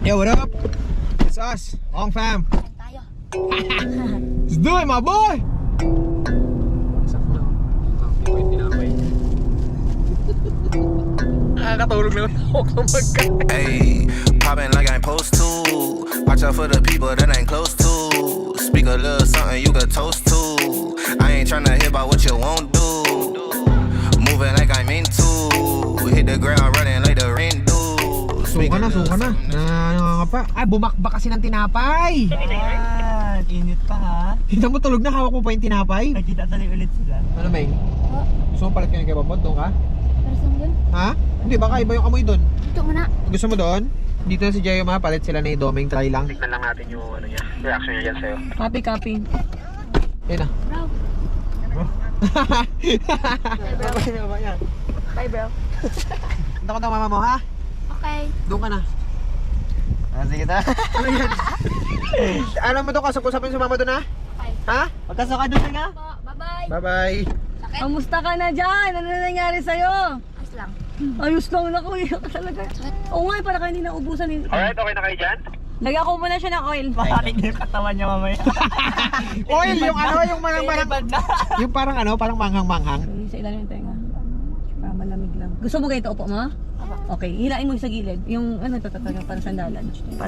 Yo, what up? It's us, Ong Fam. Tayo. Let's do it, my boy! Sakto. Hindi ko yung tinapay. Nakakatulog naman ako kumagka. Ayy, poppin' like I'm supposed to. Watch out for the people that ain't close to. Speak a little something you could toast to. I ain't tryna hear about what you won't do. Moving like I'm into. Hit the ground running like the rain do. Suka na. Nangangapa. Ay, bumakbak kasi ng tinapay. Init pa ha. Kita mo tulog na, hawak mo pa yung tinapay. Nagkita tuloy ulit sila. Ano, Meng? Gusto mo palit ka ng kay Babot? Doon ka? Pero saan dun? Ha? Hindi, baka iba yung amoy doon. Ito muna. Gusto mo doon? Dito na si Jayo, palit sila na Doming. Try lang. Tignan lang natin yung ano niya, reaction niya dyan sa'yo. Copy. Yan na. Bro. Bye, bro. Punta ko ng mama mo, ha? Okay. Doon ka na. Sige na. Ano yan? Alam mo doon, kasap-usapin si mama doon, ha? Okay. Ha? Magkasaka doon nga. Bye-bye. Bye-bye. Sakit? Kamusta ka na dyan? Ano na nangyari sa'yo? Ayos lang. Ayos lang na kuya ka talaga. Oo nga, para kayo hindi naubusan. Alright, okay na kayo dyan? Lagyan ko muna siya ng oil. Mahalig na yung katawan niya mamaya. Oil, yung ano, yung parang yung parang ano, parang manghang-manghang. Sa ilalim yung tenga. Para malamig lang. Gusto mo ganito, upo mo? Okay, hilain mo sa gilid. Yung ano, para sandalan. Para